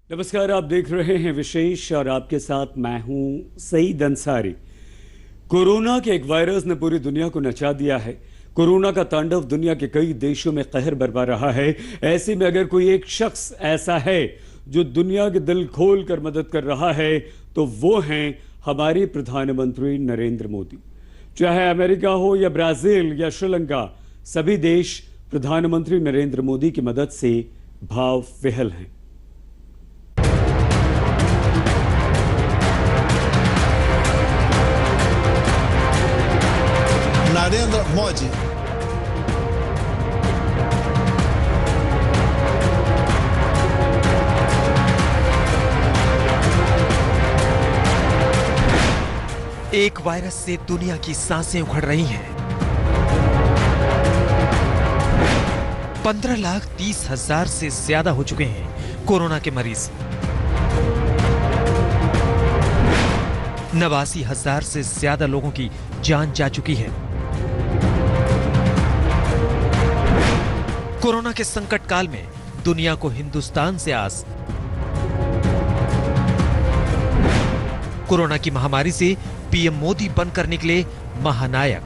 नमस्कार, आप देख रहे हैं विशेष और आपके साथ मैं हूं सईद अंसारी। कोरोना के एक वायरस ने पूरी दुनिया को नचा दिया है। कोरोना का तांडव दुनिया के कई देशों में कहर बरपा रहा है। ऐसे में अगर कोई एक शख्स ऐसा है जो दुनिया के दिल खोल कर मदद कर रहा है तो वो हैं हमारे प्रधानमंत्री नरेंद्र मोदी। चाहे अमेरिका हो या ब्राजील या श्रीलंका, सभी देश प्रधानमंत्री नरेंद्र मोदी की मदद से भाव विहल हैं। नरेंद्र मोदी एक वायरस से दुनिया की सांसें उखड़ रही हैं। 15,30,000 से ज्यादा हो चुके हैं कोरोना के मरीज। 89,000 से ज्यादा लोगों की जान जा चुकी है। कोरोना के संकट काल में दुनिया को हिंदुस्तान से आस। कोरोना की महामारी से पीएम मोदी बनकर निकले महानायक।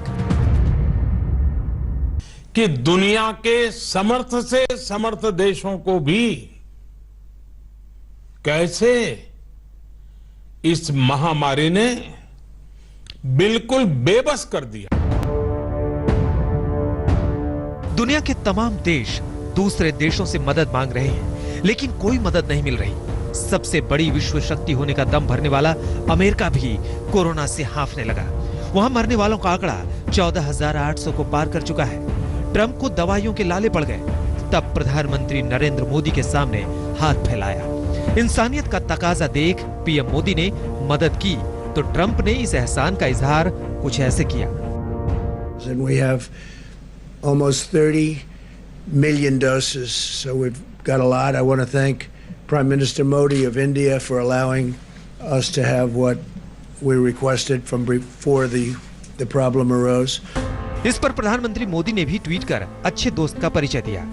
कि दुनिया के समर्थ से समर्थ देशों को भी कैसे इस महामारी ने बिल्कुल बेबस कर दिया। दुनिया के तमाम देश दूसरे देशों से मदद मांग रहे हैं, लेकिन कोई मदद नहीं मिल रही। सबसे बड़ी विश्व शक्ति होने का दम भरने वाला अमेरिका भी कोरोना से हांफने लगा। वहां मरने वालों का आंकड़ा 14,800 को पार कर चुका है। ट्रंप को दवाइयों के लाले पड़ गए। तब प्रधानमंत्री नरेंद्र मोदी के सामने हाथ फैलाया। इंसानियत का तकाजा देख पीएम मोदी ने मदद की तो ट्रंप ने इस एहसान का इजहार कुछ ऐसे किया। And we have almost 30 million doses, so we've got a lot. I want to thank Prime Minister Modi of India for allowing us to have what we requested from before the problem arose. इस पर प्रधानमंत्री मोदी ने भी tweet कर अच्छे दोस्त का परिचय दिया।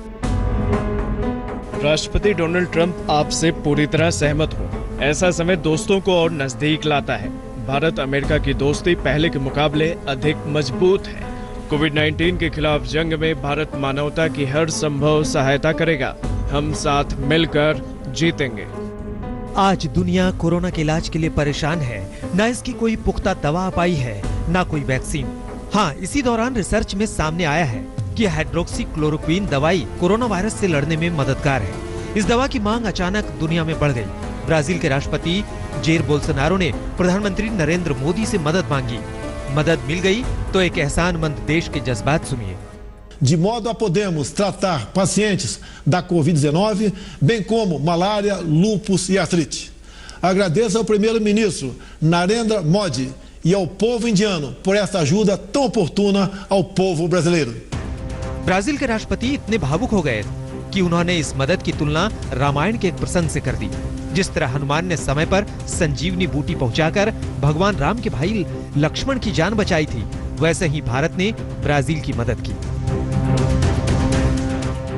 राष्ट्रपति डोनाल्ड ट्रंप आपसे पूरी तरह सहमत हूँ। ऐसा समय दोस्तों को और नजदीक लाता है। भारत अमेरिका की दोस्ती पहले के मुकाबले अधिक मजबूत है। कोविड-19 के खिलाफ जंग में भारत मानवता की हर संभव सहायता करेगा। हम साथ मिलकर जीतेंगे। आज दुनिया कोरोना के इलाज के लिए परेशान है। न इसकी कोई पुख्ता दवा पाई है, न कोई वैक्सीन। हाँ, इसी दौरान रिसर्च में सामने आया है कि हाइड्रोक्सीक्लोरोक्विन दवाई कोरोना वायरस से लड़ने में मददगार है। इस दवा की मांग अचानक दुनिया में बढ़ गई। ब्राजील के राष्ट्रपति जेर बोल्सोनारो ने प्रधानमंत्री नरेंद्र मोदी से मदद मांगी। मदद मिल गई तो एक एहसानमंद देश के जज्बात सुनिए। De modo a podermos tratar pacientes da Covid-19, bem como malária, lúpus e artrite. Agradeço ao primeiro-ministro Narendra Modi e ao povo indiano por essa ajuda tão oportuna ao povo brasileiro. Brazil के राष्ट्रपति इतने भावुक हो गए कि उन्होंने इस मदद की तुलना रामायण के एक प्रसंग से कर दी। जिस तरह हनुमान ने समय पर संजीवनी बूटी पहुंचाकर भगवान राम के भाई लक्ष्मण की जान बचाई थी, वैसे ही भारत ने ब्राजील की मदद की।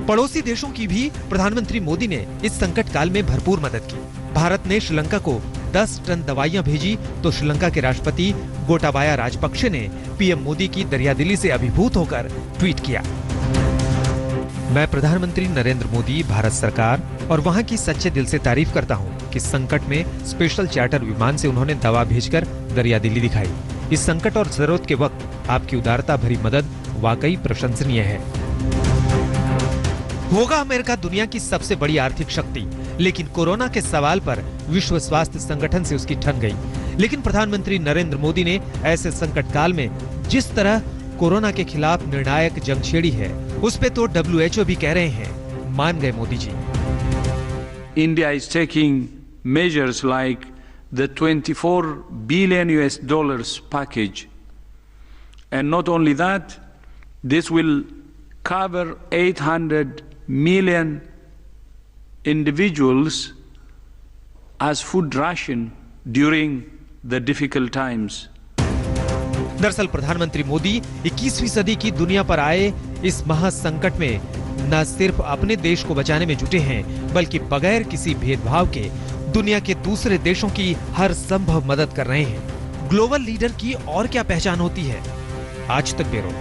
पड़ोसी देशों की भी प्रधानमंत्री मोदी ने इस संकट काल में भरपूर मदद की। भारत ने श्रीलंका को 10 टन दवाइयां भेजी तो श्रीलंका के राष्ट्रपति गोटाबाया राजपक्षे ने पीएम मोदी की दरियादिली से अभिभूत होकर ट्वीट किया। मैं प्रधानमंत्री नरेंद्र मोदी, भारत सरकार और वहां की सच्चे दिल से तारीफ करता हूं कि संकट में स्पेशल चार्टर विमान से उन्होंने दवा भेजकर दरियादिली दिखाई। इस संकट और जरूरत के वक्त आपकी उदारता भरी मदद वाकई प्रशंसनीय है। होगा अमेरिका दुनिया की सबसे बड़ी आर्थिक शक्ति, लेकिन कोरोना के सवाल पर विश्व स्वास्थ्य संगठन से उसकी ठन गई। लेकिन प्रधानमंत्री नरेंद्र मोदी ने ऐसे संकट काल में जिस तरह कोरोना के खिलाफ निर्णायक जंग छेड़ी है, उस पे तो WHO भी कह रहे हैं, मान गए Modi ji. India is taking measures like the $24 billion package. And not only that, this will cover 800 million individuals as food ration during the difficult times. दरअसल प्रधानमंत्री मोदी 21वीं सदी की दुनिया पर आए इस महासंकट में न सिर्फ अपने देश को बचाने में जुटे हैं, बल्कि बगैर किसी भेदभाव के दुनिया के दूसरे देशों की हर संभव मदद कर रहे हैं। ग्लोबल लीडर की और क्या पहचान होती है? आज तक ब्यूरो।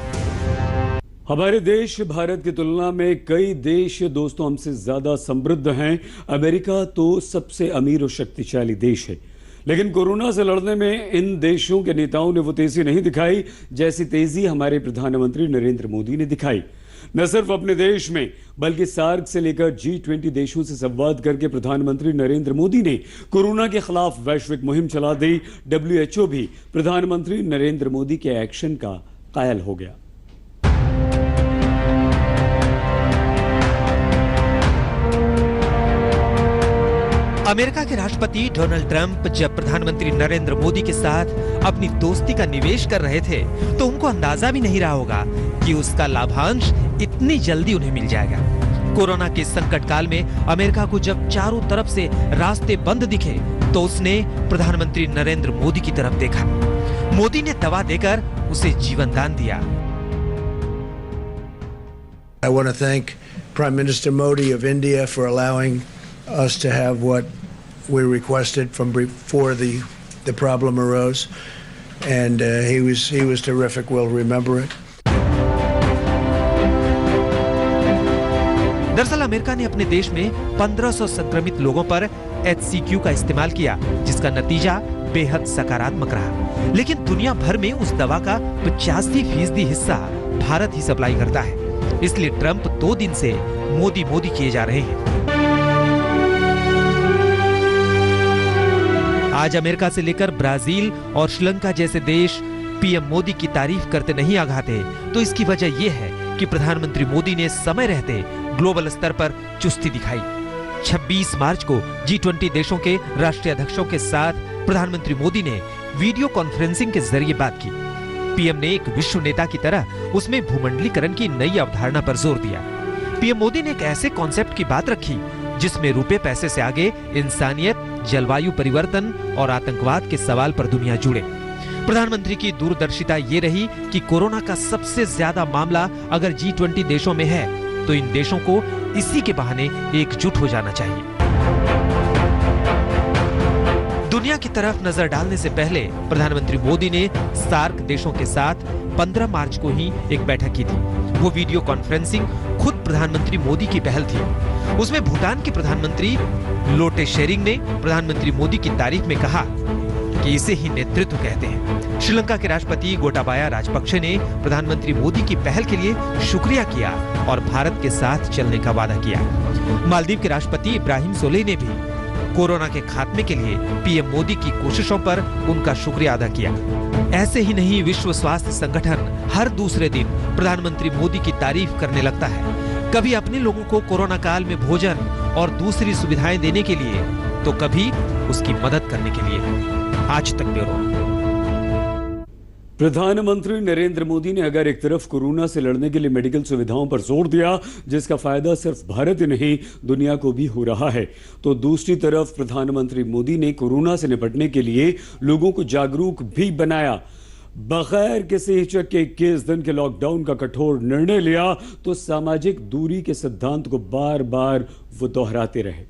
हमारे देश भारत की तुलना में कई देश दोस्तों हमसे ज्यादा समृद्ध हैं। अमेरिका तो सबसे अमीर और शक्तिशाली देश है, लेकिन कोरोना से लड़ने में इन देशों के नेताओं ने वो तेजी नहीं दिखाई जैसी तेजी हमारे प्रधानमंत्री नरेंद्र मोदी ने दिखाई। न सिर्फ अपने देश में बल्कि सार्क से लेकर G20 देशों से संवाद करके प्रधानमंत्री नरेंद्र मोदी ने कोरोना के खिलाफ वैश्विक मुहिम चला दी। WHO भी प्रधानमंत्री नरेंद्र मोदी के एक्शन का कायल हो गया। अमेरिका के राष्ट्रपति डोनाल्ड ट्रंप जब प्रधानमंत्री नरेंद्र मोदी के साथ अपनी दोस्ती का निवेश कर रहे थे तो उनको अंदाजा भी नहीं रहा होगा कि उसका लाभांश इतनी जल्दी उन्हें मिल जाएगा। कोरोना के संकट काल में अमेरिका को जब चारों तरफ से रास्ते बंद दिखे तो उसने प्रधानमंत्री नरेंद्र मोदी की तरफ देखा। मोदी ने दवा देकर उसे जीवन दान दिया। I want to thank Prime Minister Modi of India for allowing us to have what we requested from before the problem arose, and he was terrific. We'll remember it. दरअसल अमेरिका ने अपने देश में 1500 संक्रमित लोगों पर HCQ का इस्तेमाल किया, जिसका नतीजा बेहद सकारात्मक रहा। लेकिन दुनिया भर में उस दवा का 85% हिस्सा भारत ही सप्लाई करता है। इसलिए ट्रंप 2 दिन से मोदी मोदी किए जा रहे हैं। आज अमेरिका से लेकर ब्राजील और श्रीलंका जैसे देश पीएम मोदी की तारीफ करते नहीं आगाते, तो इसकी वजह यह है कि प्रधानमंत्री मोदी ने समय रहते ग्लोबल स्तर पर चुस्ती दिखाई। 26 मार्च को G20 देशों के राष्ट्रीय अध्यक्षों के साथ प्रधानमंत्री मोदी ने वीडियो कॉन्फ्रेंसिंग के जरिए बात की। पीएम ने एक विश्व नेता की तरह उसमें भूमंडलीकरण की नई अवधारणा पर जोर दिया। पीएम मोदी ने एक ऐसे कॉन्सेप्ट की बात रखी जिसमें रुपए पैसे से आगे इंसानियत, जलवायु परिवर्तन और आतंकवाद के सवाल पर दुनिया जुड़े। प्रधानमंत्री की दूरदर्शिता ये रही कि कोरोना का सबसे ज्यादा मामला अगर G20 देशों में है तो इन देशों को इसी के बहाने एकजुट हो जाना चाहिए। दुनिया की तरफ नजर डालने से पहले प्रधानमंत्री मोदी ने सार्क देशों के साथ 15 मार्च को ही एक बैठक की थी। वो वीडियो कॉन्फ्रेंसिंग खुद प्रधानमंत्री मोदी की पहल थी। उसमें भूटान के प्रधानमंत्री लोटे शेरिंग ने प्रधानमंत्री मोदी की तारीफ में कहा कि इसे ही नेतृत्व कहते हैं। श्रीलंका के राष्ट्रपति गोटाबाया राजपक्षे ने प्रधानमंत्री मोदी की पहल के लिए शुक्रिया किया और भारत के साथ चलने का वादा किया। मालदीव के राष्ट्रपति इब्राहिम सोलेह ने भी कोरोना के खात्मे के लिए पीएम मोदी की कोशिशों पर उनका शुक्रिया अदा किया। ऐसे ही नहीं, विश्व स्वास्थ्य संगठन हर दूसरे दिन प्रधानमंत्री मोदी की तारीफ करने लगता है, कभी अपने लोगों को कोरोना काल में भोजन और दूसरी सुविधाएं देने के लिए, तो कभी उसकी मदद करने के लिए। आज तक ब्यूरो। प्रधानमंत्री नरेंद्र मोदी ने अगर एक तरफ कोरोना से लड़ने के लिए मेडिकल सुविधाओं पर जोर दिया, जिसका फायदा सिर्फ भारत ही नहीं दुनिया को भी हो रहा है, तो दूसरी तरफ प्रधानमंत्री मोदी ने कोरोना से निपटने के लिए लोगों को जागरूक भी बनाया। बगैर किसी हिचक के 21 दिन के लॉकडाउन का कठोर निर्णय लिया तो सामाजिक दूरी के सिद्धांत को बार बार वो दोहराते रहे।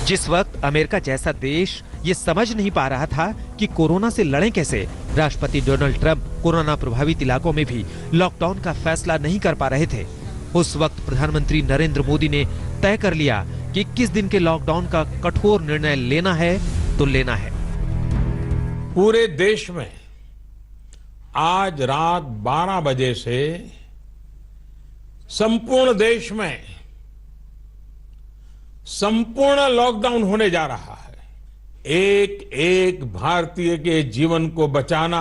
जिस वक्त अमेरिका जैसा देश ये समझ नहीं पा रहा था कि कोरोना से लड़ें कैसे, राष्ट्रपति डोनाल्ड ट्रंप कोरोना प्रभावित इलाकों में भी लॉकडाउन का फैसला नहीं कर पा रहे थे, उस वक्त प्रधानमंत्री नरेंद्र मोदी ने तय कर लिया कि 21 दिन के लॉकडाउन का कठोर निर्णय लेना है तो लेना है। पूरे देश में आज रात 12 बजे से संपूर्ण देश में संपूर्ण लॉकडाउन होने जा रहा है। एक एक भारतीय के जीवन को बचाना,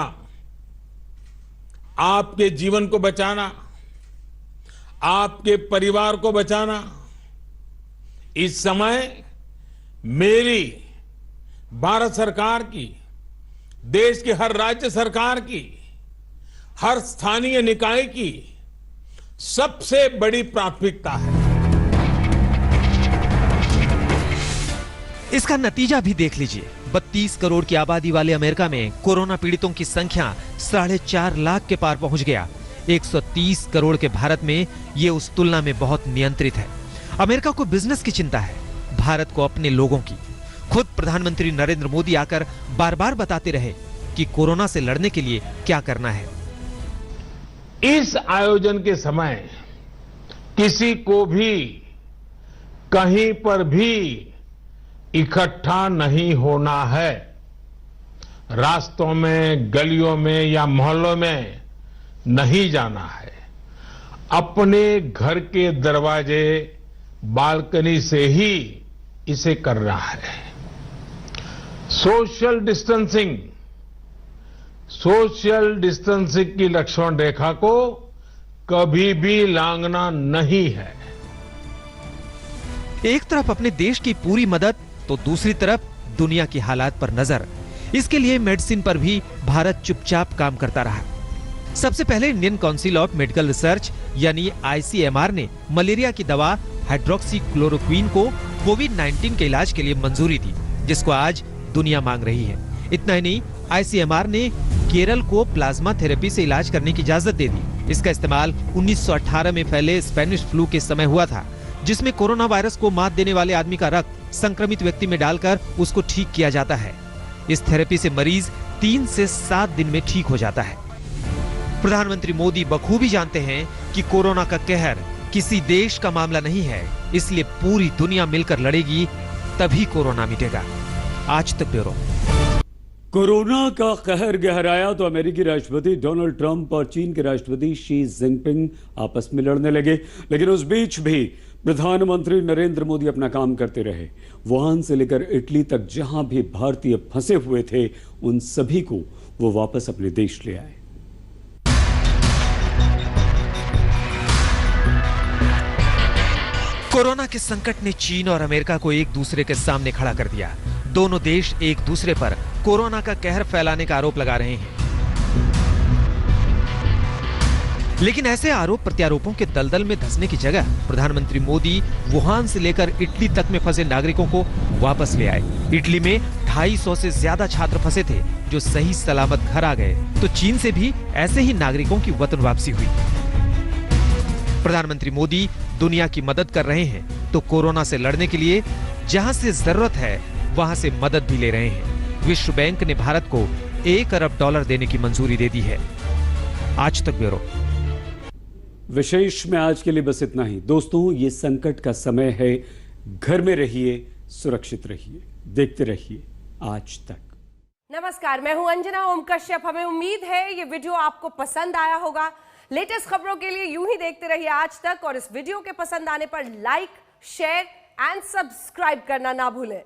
आपके जीवन को बचाना, आपके परिवार को बचाना, इस समय मेरी, भारत सरकार की, देश की हर राज्य सरकार की, हर स्थानीय निकाय की सबसे बड़ी प्राथमिकता है। इसका नतीजा भी देख लीजिए। 32 करोड़ की आबादी वाले अमेरिका में कोरोना पीड़ितों की संख्या 4.5 लाख के पार पहुंच गया। 130 करोड़ के भारत में ये उस तुलना में बहुत नियंत्रित है। अमेरिका को बिजनेस की चिंता है, भारत को अपने लोगों की। खुद प्रधानमंत्री नरेंद्र मोदी आकर बार बार बताते रहे कि कोरोना से लड़ने के लिए क्या करना है। इस आयोजन के समय किसी को भी कहीं पर भी इकट्ठा नहीं होना है। रास्तों में, गलियों में या मोहल्लों में नहीं जाना है। अपने घर के दरवाजे, बालकनी से ही इसे करना है। सोशल डिस्टेंसिंग की लक्ष्मण रेखा को कभी भी लांघना नहीं है। एक तरफ अपने देश की पूरी मदद तो दूसरी तरफ दुनिया की हालात पर नजर। इसके लिए मेडिसिन पर भी भारत चुपचाप काम करता रहा। सबसे पहले Indian council of medical research यानी ICMR ने मलेरिया की दवा हाइड्रोक्सीक्लोरोक्वीन को कोविड-19 के इलाज के लिए मंजूरी दी, जिसको आज दुनिया मांग रही है। इतना ही नहीं, ICMR ने केरल को प्लाज्मा थेरेपी से इलाज करने की इजाजत दे दी। इसका इस्तेमाल 1918 में फैले स्पेनिश फ्लू के समय हुआ था, जिसमें कोरोना वायरस को मात देने वाले आदमी का रक्त संक्रमित व्यक्ति में डालकर उसको ठीक किया जाता है। इस थेरेपी से मरीज 3 से 7 दिन में ठीक हो जाता है। प्रधानमंत्री मोदी बखूबी जानते हैं कि कोरोना का कहर किसी देश का मामला नहीं है, इसलिए पूरी दुनिया मिलकर लड़ेगी, तभी कोरोना मिटेगा। आज तक ब्यूरो। कोरोना का कहर गहराया तो अमेरिकी राष्ट्रपति डोनाल्ड ट्रंप और चीन के राष्ट्रपति शी जिनपिंग आपस में लड़ने लगे, लेकिन उस बीच भी प्रधानमंत्री नरेंद्र मोदी अपना काम करते रहे। वुहान से लेकर इटली तक जहां भी भारतीय फंसे हुए थे, उन सभी को वो वापस अपने देश ले आए। कोरोना के संकट ने चीन और अमेरिका को एक दूसरे के सामने खड़ा कर दिया। दोनों देश एक दूसरे पर कोरोना का कहर फैलाने का आरोप लगा रहे हैं, लेकिन ऐसे आरोप प्रत्यारोपों के दलदल में धंसने की जगह प्रधानमंत्री मोदी वुहान से लेकर इटली तक में फंसे नागरिकों को वापस ले आए। इटली में 250 से ज्यादा छात्र फंसे थे, जो सही सलामत घर आ गए, तो चीन से भी ऐसे ही नागरिकों की वतन वापसी हुई। प्रधानमंत्री मोदी दुनिया की मदद कर रहे हैं, तो कोरोना से लड़ने के लिए जहां से जरूरत है वहां से मदद भी ले रहे हैं। विश्व बैंक ने भारत को $1 अरब देने की मंजूरी दे दी है। आज तक ब्यूरो। विशेष में आज के लिए बस इतना ही। दोस्तों, ये संकट का समय है, घर में रहिए, सुरक्षित रहिए, देखते रहिए आज तक। नमस्कार, मैं हूं अंजना ओम कश्यप। हमें उम्मीद है ये वीडियो आपको पसंद आया होगा। लेटेस्ट खबरों के लिए यूं ही देखते रहिए आज तक, और इस वीडियो के पसंद आने पर लाइक, शेयर एंड सब्सक्राइब करना ना भूलें।